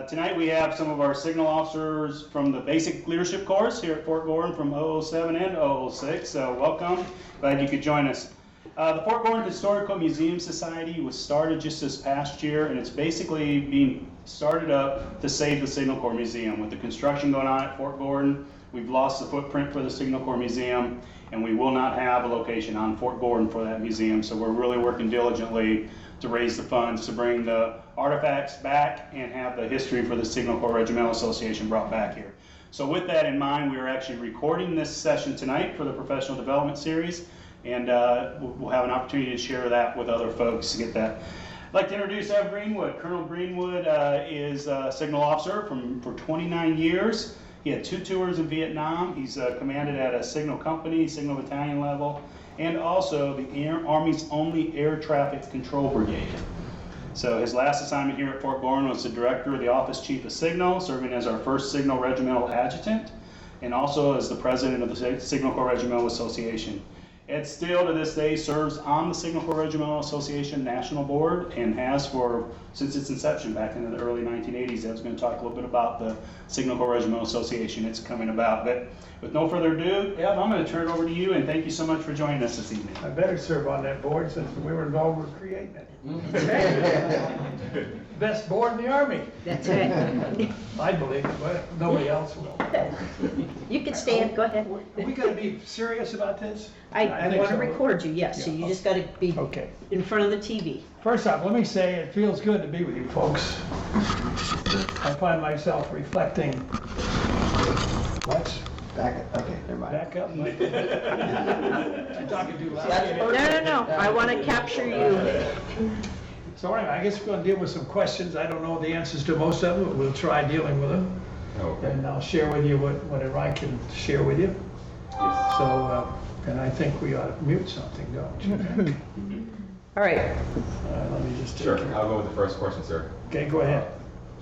Tonight we have some of our signal officers from the basic leadership course here at Fort Gordon from 007 and 006. So welcome, glad you could join us. The Fort Gordon Historical Museum Society was started just this past year, and it's basically being started up to save the Signal Corps Museum. With the construction going on at Fort Gordon, we've lost the footprint for the Signal Corps Museum, and we will not have a location on Fort Gordon for that museum. So we're really working diligently to raise the funds to bring the artifacts back and have the history for the Signal Corps Regimental Association brought back here. So with that in mind, we are actually recording this session tonight for the Professional Development Series, and we'll have an opportunity to share that with other folks to get that. I'd like to introduce Evs Greenwood. Colonel Greenwood is a signal officer for 29 years. He had 2 tours in Viet Nam. He's commanded at a signal company, Signal Battalion level, and also the Army's only air traffic control brigade. So his last assignment here at Fort Gordon was the Director of the Office Chief of Signal, serving as our first Signal Regimental Adjutant, and also as the President of the Signal Corps Regimental Association. Ed still to this day serves on the Signal Corps Regimental Association National Board and has since its inception back in the early 1980s. Ed's going to talk a little bit about the Signal Corps Regimental Association, it's coming about. But with no further ado, Ed, I'm going to turn it over to you, and thank you so much for joining us this evening. I better serve on that board since we were involved with creating it. Best board in the Army. That's right. I believe it, but nobody else will. You can stand, go ahead. Are we going to be serious about this? I think want to so. record you, yes, so Yeah. you just got to be Okay. in front of the TV. First off, let me say it feels good to be with you folks. I find myself reflecting. What's Back up. Okay, never mind. back up? I'm talking too loud. No, I want to capture you. So anyway, I guess we're going to deal with some questions. I don't know the answers to most of them, but we'll try dealing with them. Okay. And I'll share with you whatever I can share with you. So, and I think we ought to mute something, don't you? All right, Let me just take Sure, care. I'll go with the first question, sir. Okay, go ahead.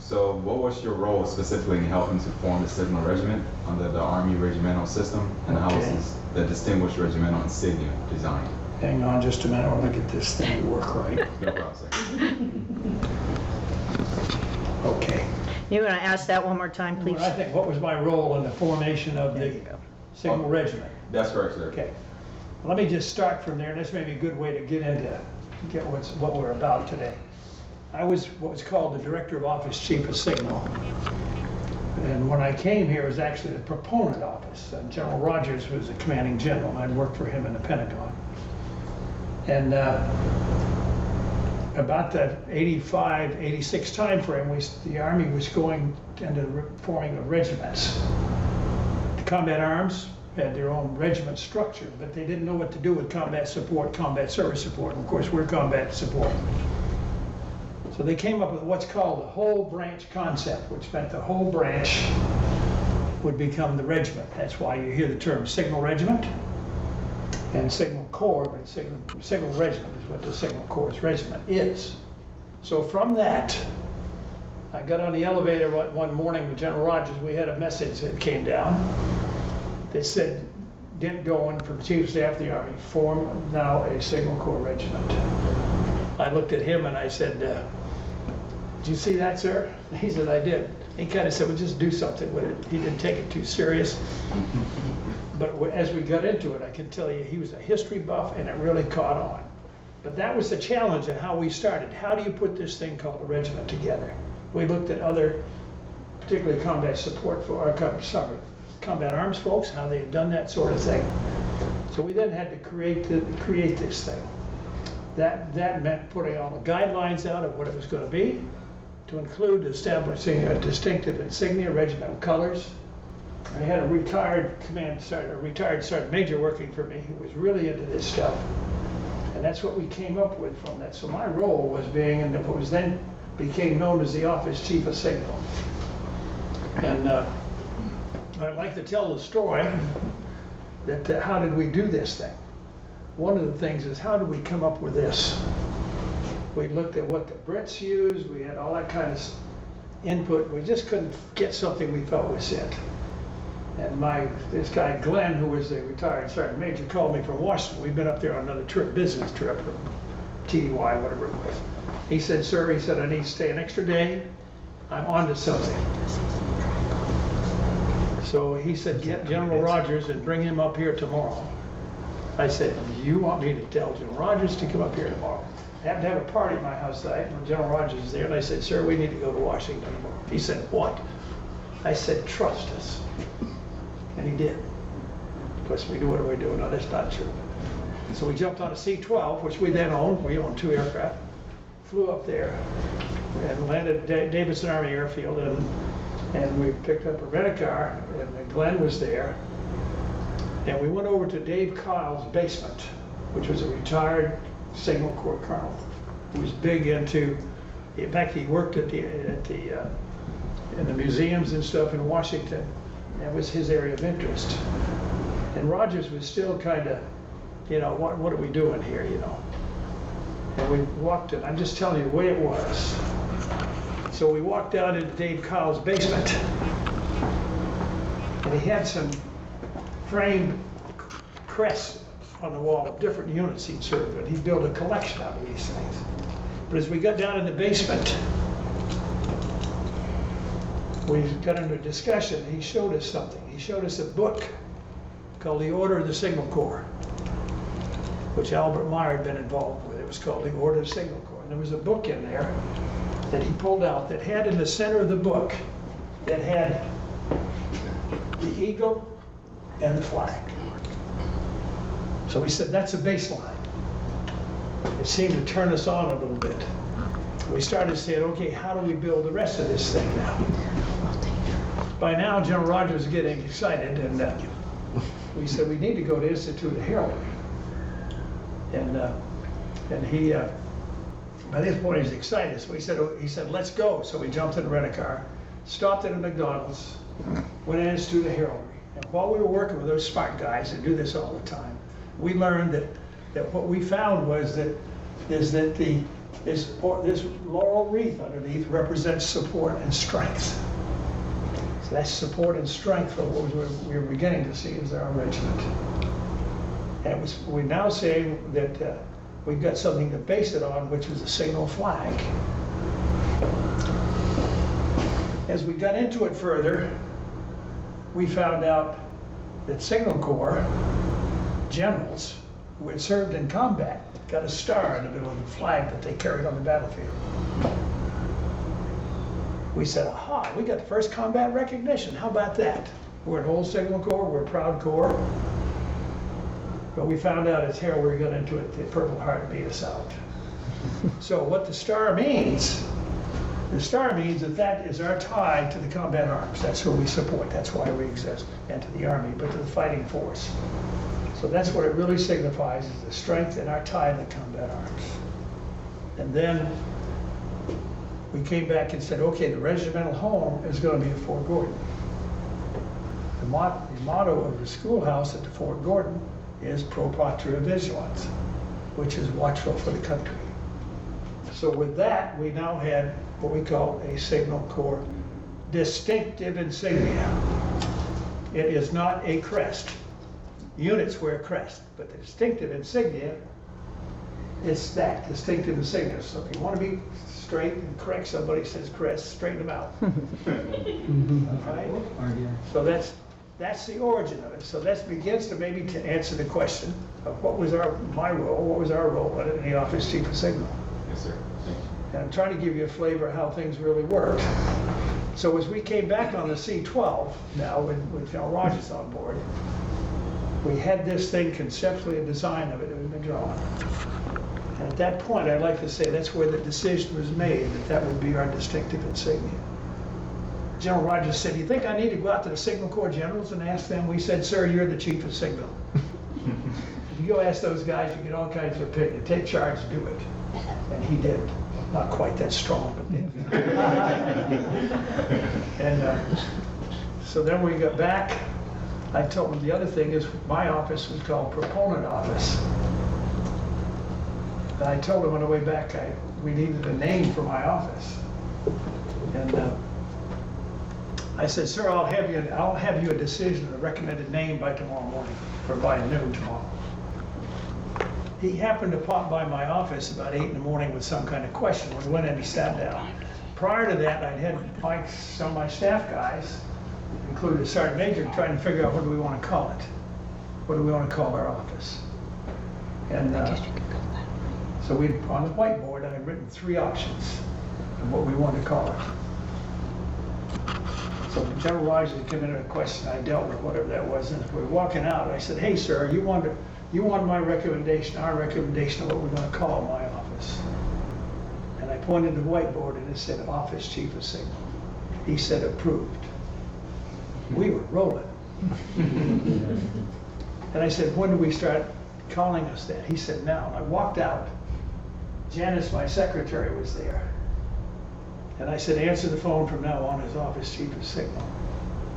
So what was your role specifically in helping to form the Signal Regiment under the Army regimental system? And how Okay. was the distinguished regimental insignia designed? Hang on just a minute, I want to get this thing to work right. No problem, sir. Okay. you want to ask that one more time, please? Well, I think, what was my role in the formation of There the you go. Signal Regiment? That's correct, sir. Okay. Well, let me just start from there, and this may be a good way to get what we're about today. I was what was called the Director of Office Chief of Signal. And when I came here, it was actually the proponent office. General Rogers was the commanding general, and I'd worked for him in the Pentagon. And about that 85, 86 time frame, the Army was going into the forming of regiments. The combat arms had their own regiment structure, but they didn't know what to do with combat support, combat service support. And of course, we're combat support. So they came up with what's called the whole branch concept, which meant the whole branch would become the regiment. That's why you hear the term Signal Regiment and Signal Corps, but Signal Regiment is what the Signal Corps Regiment is. So from that, I got on the elevator one morning with General Rogers. We had a message that came down that said, "Get going from Chief of Staff of the Army, form now a Signal Corps Regiment." I looked at him and I said, "Did you see that, sir?" He said, "I did." He kind of said, "Well, just do something with it." He didn't take it too serious. But as we got into it, I can tell you, he was a history buff and it really caught on. But that was the challenge in how we started. How do you put this thing called a regiment together? We looked at other, particularly combat support for our combat arms folks, how they had done that sort of thing. So we then had to create this thing. That meant putting all the guidelines out of what it was going to be, to include establishing a distinctive insignia, regimental colors. I had a retired sergeant major working for me who was really into this stuff. And that's what we came up with from that. So my role was being in what was then became known as the Office Chief of Signal. And I'd like to tell the story that how did we do this thing? One of the things is, how did we come up with this? We looked at what the Brits used, we had all that kind of input, we just couldn't get something we felt was it. And this guy Glenn, who was the retired sergeant major, called me from Washington. We'd been up there on another trip, business trip, or TDY, whatever it was. He said, "Sir," he said, "I need to stay an extra day I'm on to something. So he said, get General Rogers and bring him up here tomorrow. I said, you want me to tell General Rogers to come up here tomorrow? I happened to have a party at my house tonight, and General Rogers is there, and I said, sir, we need to go to Washington tomorrow. He said, what? I said, trust us. And he did. Of course, we knew what we were doing. No, that's not true. So we jumped on a C-12, which we then owned. We owned 2 aircraft. Flew up there and landed at Davidson Army Airfield, and we picked up a rent-a-car, and Glenn was there. And we went over to Dave Kyle's basement, which was a retired Signal Corps colonel who was big into, in fact, he worked in the museums and stuff in Washington. That was his area of interest. And Rogers was still kind of, you know, what are we doing here, you know? And we walked in, I'm just telling you the way it was. So we walked down into Dave Kyle's basement, and he had some framed crests on the wall of different units he'd served, and he built a collection out of these things. But as we got down in the basement, we got into a discussion. He showed us something. He showed us a book called The Order of the Signal Corps, which Albert Meyer had been involved with. It was called The Order of the Signal Corps. And there was a book in there that he pulled out that had in the center of the book, that had the eagle and the flag. So we said, that's a baseline. It seemed to turn us on a little bit. We started saying, okay, how do we build the rest of this thing now? By now, General Rogers was getting excited, and we said, we need to go to Institute of Heraldry. And he, by this point, he was excited. So he said, let's go. So we jumped in a rent-a-car, stopped at a McDonald's, went to Institute of Heraldry. And while we were working with those smart guys that do this all the time, we learned that what we found was that this laurel wreath underneath represents support and strength. So that's support and strength for what we were beginning to see as our regiment. And we're now saying that we've got something to base it on, which was the signal flag. As we got into it further, we found out that Signal Corps generals who had served in combat got a star in the middle of the flag that they carried on the battlefield. We said, aha, we got the first combat recognition. How about that? We're an old Signal Corps, we're a proud Corps. But we found out as Heraldry got into it, the Purple Heart beat us out. So what the star means that is our tie to the combat arms. That's who we support, that's why we exist, and to the Army, but to the fighting force. So that's what it really signifies, is the strength and our tie to the combat arms. And then we came back and said, okay, the regimental home is going to be at Fort Gordon. The motto of the schoolhouse at the Fort Gordon is Pro Patria Vigilans, which is watchful for the country. So with that, we now had what we call a Signal Corps distinctive insignia. It is not a crest. Units wear crest, but the distinctive insignia is that distinctive insignia. So if you want to be straight and correct somebody says crest, straighten them out. All right? So that's the origin of it. So that begins to maybe to answer the question of what was my role in the office chief of signal. Yes, sir. Thank you. And I'm trying to give you a flavor of how things really worked. So as we came back on the C-12 now with General Rogers on board, we had this thing conceptually, a design of it that had been drawn. And at that point, I'd like to say that's where the decision was made that would be our distinctive insignia. General Rogers said, do you think I need to go out to the Signal Corps generals and ask them? We said, sir, you're the chief of signal. If you go ask those guys, you get all kinds of opinion. Take charge, do it. And he did. Not quite that strong, but did. And so then we got back. I told him the other thing is my office was called Proponent Office. And I told him on the way back we needed a name for my office. And I said, sir, I'll have you a decision, a recommended name by tomorrow morning, or by noon tomorrow. He happened to pop by my office about 8 in the morning with some kind of question. When we went in, he sat down, prior to that, I'd had some of my staff guys, including the sergeant major, trying to figure out what do we want to call it. What do we want to call our office? And so we, on the whiteboard, I had written 3 options of what we wanted to call it. So General Rogers had come in with a question, I dealt with whatever that was, and we were walking out, I said, hey, sir, you want my recommendation, our recommendation of what we're going to call my office? And I pointed to the whiteboard and it said, Office Chief of Signal. He said, approved. We were rolling. And I said, when do we start calling us that? He said, now. And I walked out. Janice, my secretary, was there. And I said, answer the phone from now on as Office Chief of Signal.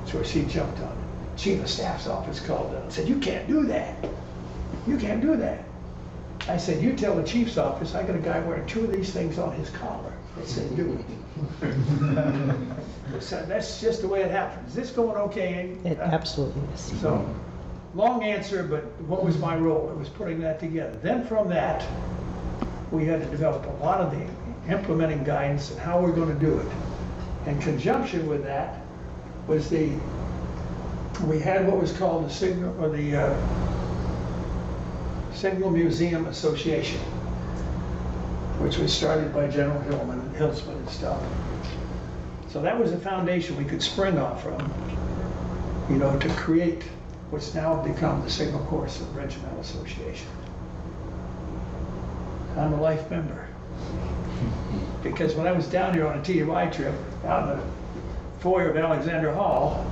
So she jumped on it. Chief of Staff's office called in and said, you can't do that. You can't do that. I said, you tell the chief's office, I got a guy wearing 2 of these things on his collar. I said, do it. So that's just the way it happens. Is this going okay? It absolutely is. So, long answer, but what was my role? It was putting that together. Then from that, we had to develop a lot of the implementing guidance and how we're going to do it. In conjunction with that was we had what was called the Signal, or the Signal Museum Association, which was started by General Hillman and stuff. So that was a foundation we could spring off from, to create what's now become the Signal Corps Regimental Association. I'm a life member. Because when I was down here on a TUI trip, out in the foyer of Alexander Hall,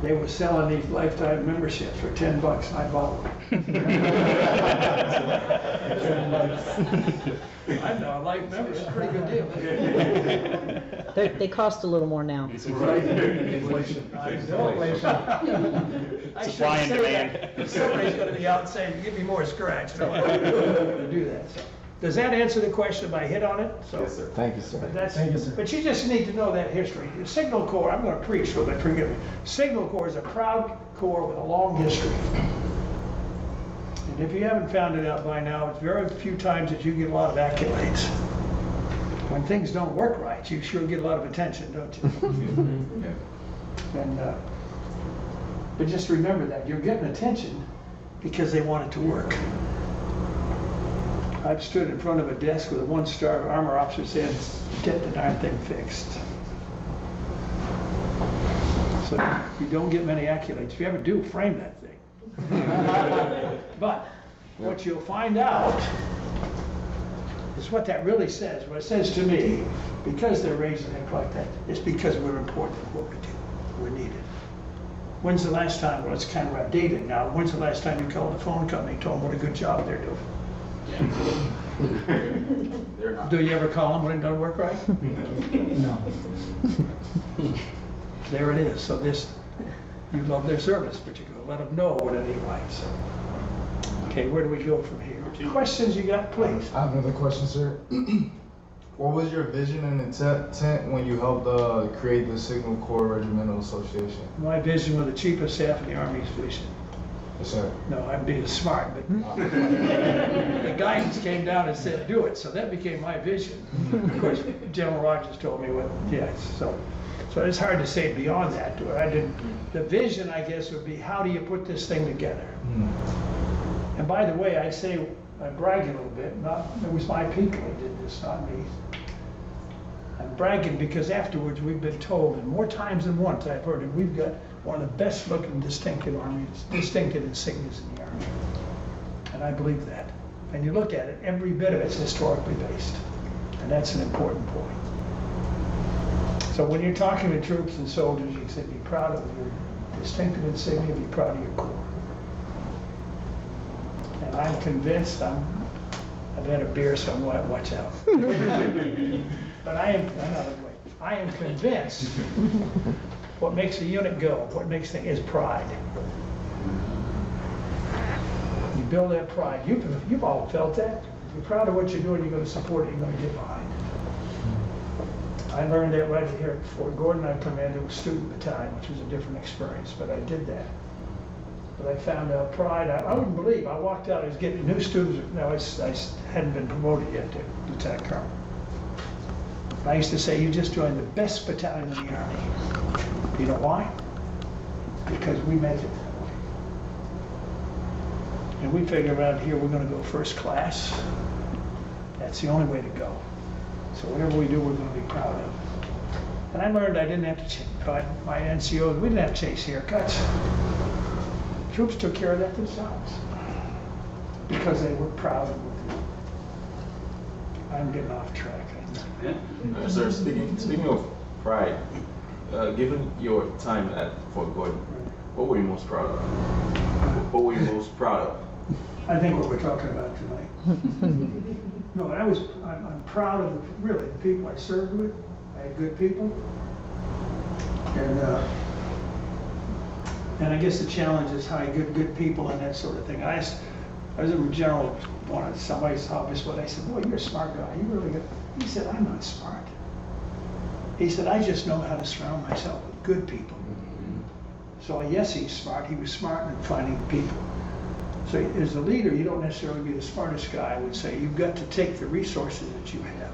they were selling these lifetime memberships for $10, and I bought one. I'm now a life member, it's a pretty good deal. They cost a little more now. Supply and demand. Somebody's gonna be out saying, give me more scratch. No, I'm not gonna do that, so. Does that answer the question if I hit on it? So, Yes, sir. Thank you, sir. But you just need to know that history. The Signal Corps, I'm gonna preach for it, forgive me. Signal Corps is a proud corps with a long history. And if you haven't found it out by now, it's very few times that you get a lot of accolades. When things don't work right, you sure get a lot of attention, don't you? And, but just remember that, you're getting attention because they want it to work. I've stood in front of a desk with a 1-star armor officer saying, get the darn thing fixed. So you don't get many accolades. If you ever do, frame that thing. But what you'll find out is what that really says. What it says to me, because they're raising it like that, it's because we're important at what we do. We're needed. When's the last time, well, it's kind of outdated now, when's the last time you called the phone company and told them what a good job they're doing? They're not. Do you ever call them when it doesn't work right? No. There it is. So you love their service, but you're gonna let them know what it ain't right. So, okay, where do we go from here? Questions you got, please? I have another question, sir. What was your vision and intent when you helped create the Signal Corps Regimental Association? My vision with the Chief of Staff of the Army's vision. Yes, sir. No, I'm being smart, but the guidance came down and said, do it. So that became my vision. Of course, General Rogers told me what, so it's hard to say beyond that. The vision, I guess, would be how do you put this thing together? And by the way, I brag a little bit, it was my people that did this, not me. I'm bragging because afterwards we've been told, and more times than once I've heard it, we've got one of the best looking distinctive insignias in the Army. And I believe that. And you look at it, every bit of it's historically based. And that's an important point. So when you're talking to troops and soldiers, you say be proud of your distinctive insignia, be proud of your corps. And I'm convinced, I've had a beer, so I'm going to watch out. But I am convinced what makes a unit go, what makes things is pride. You build that pride. You've all felt that. If you're proud of what you're doing, you're going to support it, you're going to get behind it. I learned that right here at Fort Gordon. I commanded a student battalion, which was a different experience, but I did that. But I found out pride. I wouldn't believe. I walked out, I was getting new students. Now, I hadn't been promoted yet to lieutenant colonel. I used to say, you just joined the best battalion in the Army. You know why? Because we make it that way. And we figure around here we're going to go first class. That's the only way to go. So whatever we do, we're going to be proud of. And I learned I didn't have to change, my NCOs, we didn't have to chase haircuts. Troops took care of that themselves because they were proud of what they did. I'm getting off track. Sir, speaking of pride, given your time at Fort Gordon, what were you most proud of? What were you most proud of? I think what we're talking about tonight. No, I'm proud of really the people I served with. I had good people. And I guess the challenge is how you get good people and that sort of thing. I was a general, wanted somebody's office, but I said, boy, you're a smart guy. You really good. He said, I'm not smart. He said, I just know how to surround myself with good people. So yes, he's smart. He was smart in finding people. So as a leader, you don't necessarily be the smartest guy. I would say you've got to take the resources that you have,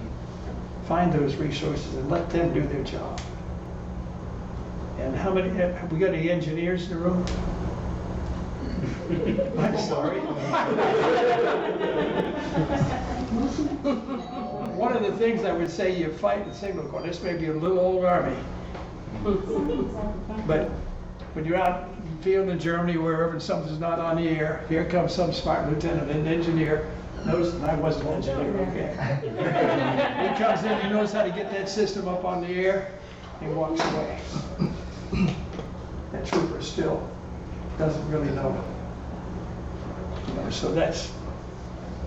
find those resources and let them do their job. And how many, have we got any engineers in the room? I'm sorry. One of the things I would say you fight in the Signal Corps, this may be a little old Army, but when you're out in the field in Germany, wherever, and something's not on the air, here comes some smart lieutenant, an engineer, knows, and I wasn't an engineer, okay. He comes in, he knows how to get that system up on the air, he walks away. That trooper still doesn't really know. So that's,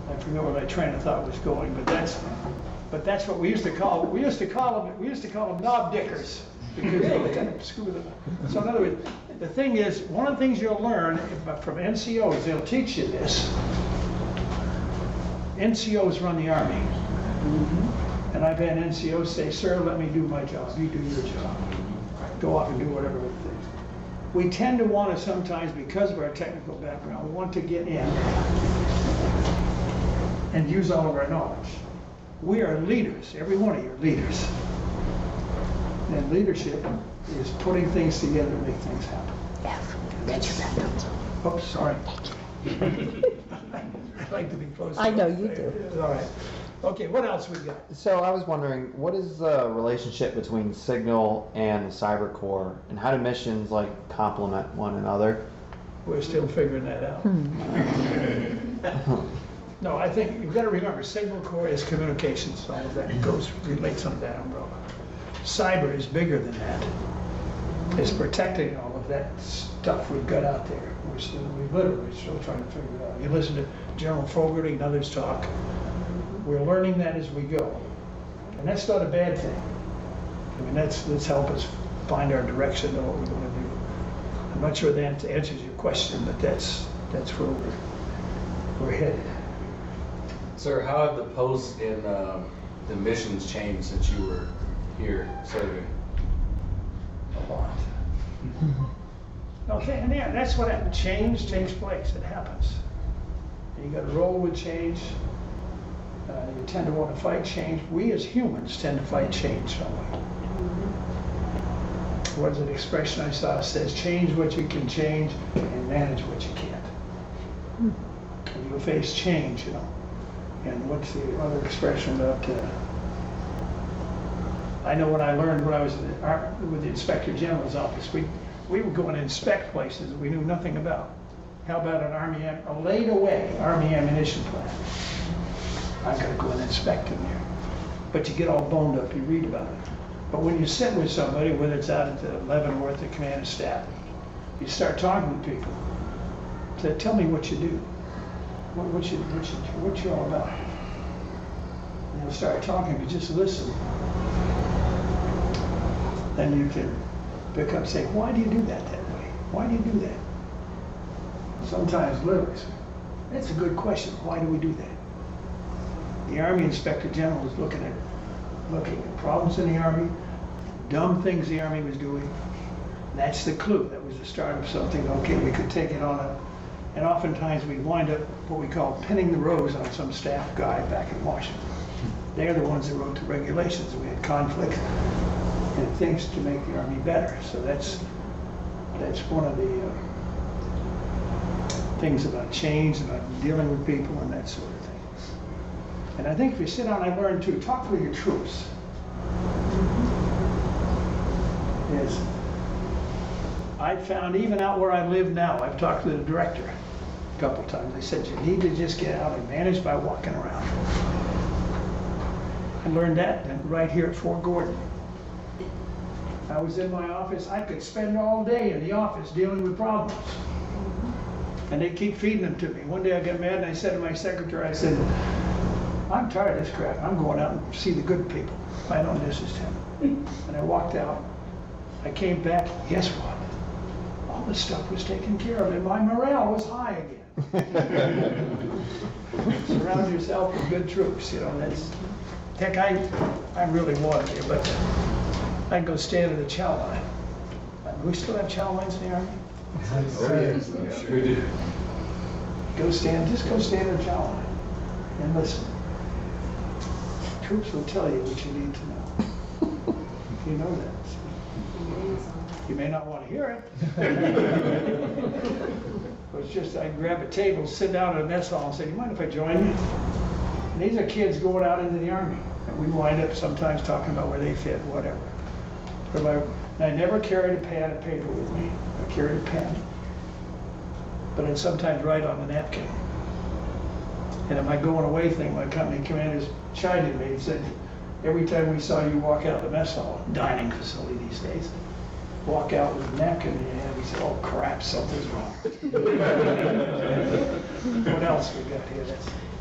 I forget where my train of thought was going, but that's what we used to call them knob dickers, because they would kind of screw them up. So in other words, the thing is, one of the things you'll learn from NCOs, they'll teach you this. NCOs run the Army. And I've had NCOs say, sir, let me do my job, you do your job. Go off and do whatever with things. We tend to want to sometimes, because of our technical background, we want to get in and use all of our knowledge. We are leaders, every one of you are leaders. And leadership is putting things together to make things happen. Oops, sorry. I like to be close. I know you do. All right. Okay, what else we got? So I was wondering, what is the relationship between Signal and the Cyber Corps, and how do missions like complement one another? We're still figuring that out. No, I think you've got to remember, Signal Corps is communications, all of that relates under that umbrella. Cyber is bigger than that. It's protecting all of that stuff we've got out there. We're literally still trying to figure it out. You listen to General Fogarty and others talk. We're learning that as we go. And that's not a bad thing. I mean, that's help us find our direction and what we're going to do. I'm not sure that answers your question, but that's where we're headed. Sir, how have the posts in the missions changed since you were here serving? A lot. Okay, and yeah, that's what happened. Change takes place. It happens. You got to roll with change. You tend to want to fight change. We as humans tend to fight change, don't we? What is an expression I saw? It says, change what you can change and manage what you can't. And you'll face change, you know. And what's the other expression about, I know when I learned when I was with the Inspector General's office, we would go and inspect places we knew nothing about. How about a laid away Army ammunition plant? I've got to go and inspect in there. But you get all boned up, you read about it. But when you sit with somebody, whether it's out at the Leavenworth or Command of Staff, you start talking to people. Say, tell me what you do. What you all about? And you'll start talking, you just listen. Then you can pick up and say, why do you do that way? Why do you do that? Sometimes literally, that's a good question. Why do we do that? The Army Inspector General is looking at problems in the Army, dumb things the Army was doing. That's the clue. That was the start of something. Okay, we could take it on and oftentimes we wind up what we call pinning the rose on some staff guy back in Washington. They're the ones that wrote the regulations. We had conflicts and things to make the Army better. So that's one of the things about change, about dealing with people and that sort of thing. And I think if you sit down, I learned to talk with your troops. Is I found even out where I live now, I've talked to the director a couple of times. They said you need to just get out and manage by walking around. I learned that right here at Fort Gordon. I was in my office, I could spend all day in the office dealing with problems. And they keep feeding them to me. One day I got mad and I said to my secretary, I said, I'm tired of this crap. I'm going out and see the good people. I know this is him. And I walked out. I came back, guess what? All this stuff was taken care of and my morale was high again. Surround yourself with good troops, you know, that's, heck, I really wanted to, but I'd go stand at the chow line. We still have chow lines in the Army? Sure do. Just go stand at the chow line and listen. Troops will tell you what you need to know. You know that. You may not want to hear it. But it's just, I grab a table, sit down at a mess hall and say, do you mind if I join you? And these are kids going out into the Army. And we wind up sometimes talking about where they fit, whatever. But I never carried a pad of paper with me. I carried a pen. But I'd sometimes write on the napkin. And in my going away thing, my company commanders chided me and said, every time we saw you walk out the mess hall, dining facility these days, walk out with a napkin in your hand, we said, oh crap, something's wrong. What else we got here?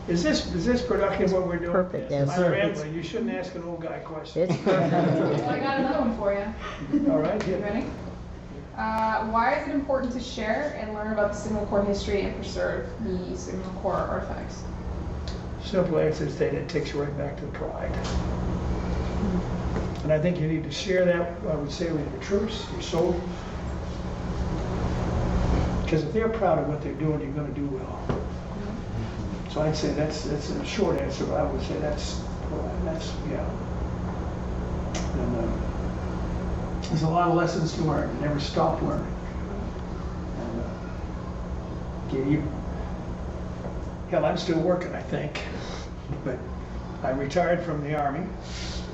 Is this productive what we're doing? Perfect, yes, I'm sir. rambling. You shouldn't ask an old guy questions. It's perfect. Well, I got another one for you. All right, You hit it. ready? Why is it important to share and learn about the Signal Corps history and preserve the Signal Corps artifacts? Simple answer is that it takes you right back to the pride. And I think you need to share that, I would say, with your troops, your soldiers. Because if they're proud of what they're doing, you're going to do well. So I'd say that's a short answer, but I would say that's yeah. And there's a lot of lessons to learn. You never stop learning. And hell, I'm still working, I think. But I retired from the Army,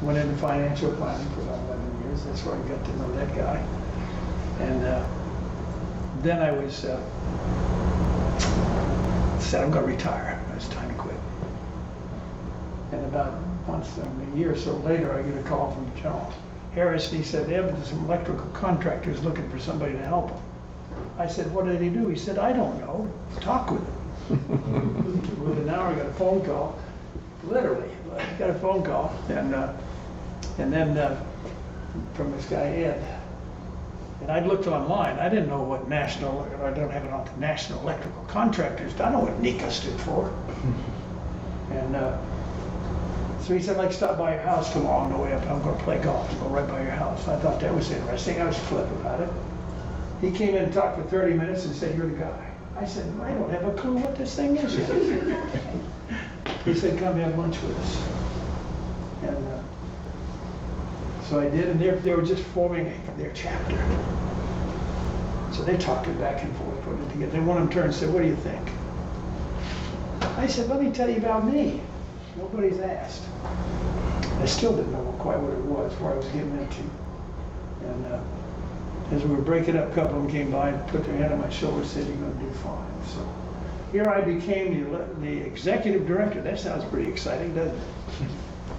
went into financial planning for about 11 years. That's where I got to know that guy. And then I was said I'm going to retire. It's time to quit. And about a year or so later, I get a call from General Harris, and he said, there's some electrical contractors looking for somebody to help them. I said, what did he do? He said, I don't know. Talk with him. Within an hour, I got a phone call. Literally, I got a phone call, and then from this guy Ed. And I looked online. I didn't know what I don't have it on the National Electrical Contractors. I know what NECA stood for. And so he said, I'd like to stop by your house tomorrow on the way up. I'm going to play golf. Go right by your house. I thought that was interesting. I was flip about it. He came in and talked for 30 minutes and said, you're the guy. I said, I don't have a clue what this thing is yet. He said, come have lunch with us. And so I did, and they were just forming their chapter. So they're talking back and forth, putting it together. Then one of them turned and said, what do you think? I said, let me tell you about me. Nobody's asked. I still didn't know quite what it was, where I was getting into. And as we were breaking up, a couple of them came by and put their hand on my shoulder and said, you're going to do fine. So here I became the executive director. That sounds pretty exciting, doesn't it?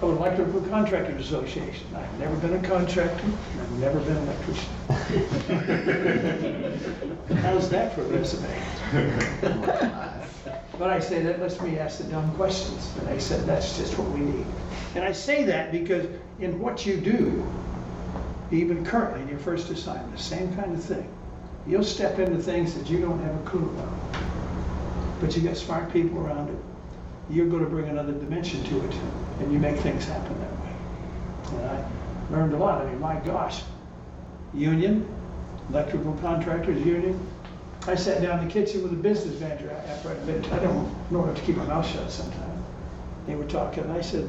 Of the Electrical Contractors Association. I've never been a contractor. I've never been an electrician. How's that for a resume? But I say that lets me ask the dumb questions. And they said, that's just what we need. And I say that because in what you do, even currently in your first assignment, the same kind of thing. You'll step into things that you don't have a clue about. But you got smart people around it. You're going to bring another dimension to it, and you make things happen that way. And I learned a lot. I mean, my gosh, union, electrical contractors union. I sat down in the kitchen with a business manager after I don't know how to keep my mouth shut sometimes. They were talking, and I said,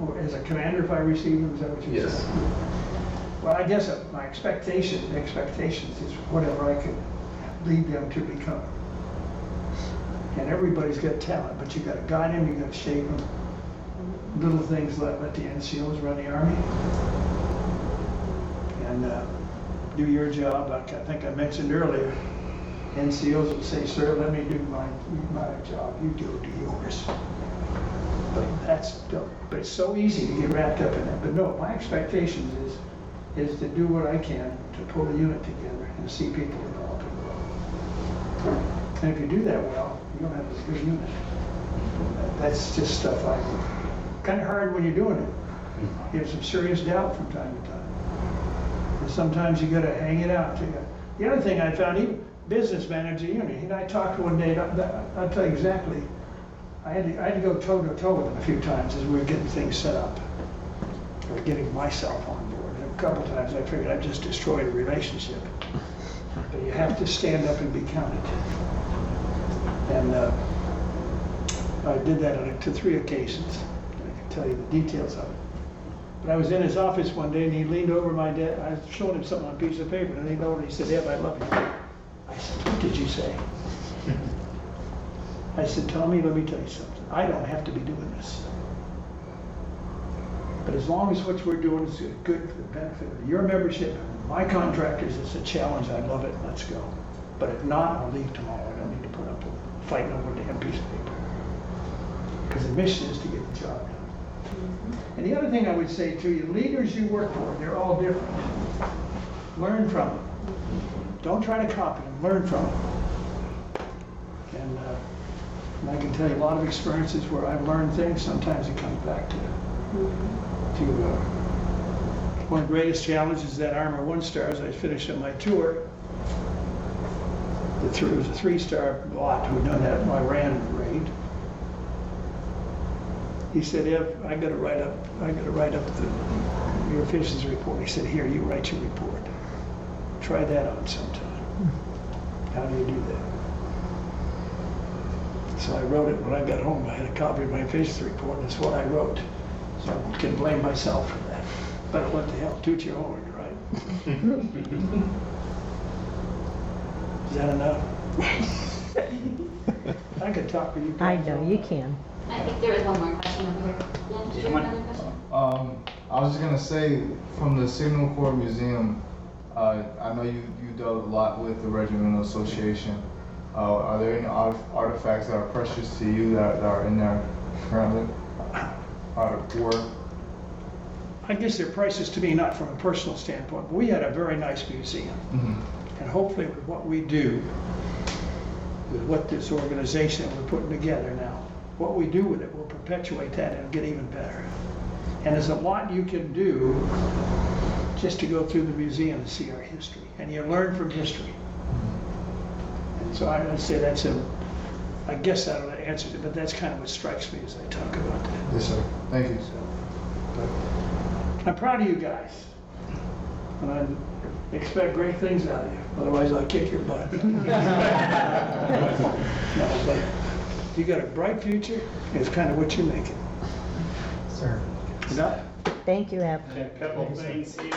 Or as a commander if I receive them, is that what you said? Yes. Well, I guess my expectations is whatever I could lead them to become. And everybody's got talent, but you gotta guide them, you gotta shape them. Little things let the NCOs run the Army. And do your job. I think I mentioned earlier, NCOs would say, sir, let me do my job, you go do yours. But it's so easy to get wrapped up in that. But no, my expectations is to do what I can to pull a unit together and see people developing well. And if you do that well, you'll have a good unit. That's just stuff kind of hard when you're doing it. You have some serious doubt from time to time. And sometimes you gotta hang it out. The other thing I found, even business manager unit, and I talked one day, I'll tell you exactly, I had to go toe to toe with them a few times as we were getting things set up, or getting myself on board. And a couple times I figured I'd just destroyed a relationship. But you have to stand up and be counted. And I did that to 3 occasions. I can tell you the details of it. But I was in his office one day and he leaned over my desk. I was showing him something on a piece of paper and he leaned over and he said, Ev, I love you. I said, what did you say? I said, Tommy, let me tell you something. I don't have to be doing this. But as long as what we're doing is good for the benefit of your membership, my contractors, it's a challenge. I love it. Let's go. But if not, I'll leave tomorrow. I don't need to put up with fighting over a damn piece of paper. Because the mission is to get the job done. And the other thing I would say to you, leaders you work for, they're all different. Learn from them. Don't try to copy them. Learn from them. And I can tell you a lot of experiences where I've learned things. Sometimes it comes back to one of the greatest challenges is that Armor 1 star. As I finished on my tour, it was a 3-star lot who had done that Iran raid. He said, Ev, I got to write up your efficiency report. He said, here, you write your report. Try that on sometime. How do you do that? So I wrote it when I got home. I had a copy of my efficiency report, and that's what I wrote. So I can blame myself for that. But what the hell, toot your horn, right? Is that enough? I could talk with you. I know, you can. I think there was one more question over here. Yeah, did you have another question? I was just gonna say, from the Signal Corps Museum, I know you dealt a lot with the Regimental Association. Are there any artifacts that are precious to you that are in there currently? I guess they're precious to me, not from a personal standpoint, but we had a very nice museum. Mm-hmm. And hopefully with what we do, with what this organization that we're putting together now, what we do with it will perpetuate that and get even better. And there's a lot you can do just to go through the museum and see our history. And you learn from history. And so I'd say I guess I don't know the answer to it, but that's kind of what strikes me as I talk about that. Yes, sir. Thank you. But I'm proud of you guys. And I expect great things out of you. Otherwise, I'll kick your butt. No, but you got a bright future. It's kind of what you make it. Sir. Enough? Thank you, Ev. A couple of things here.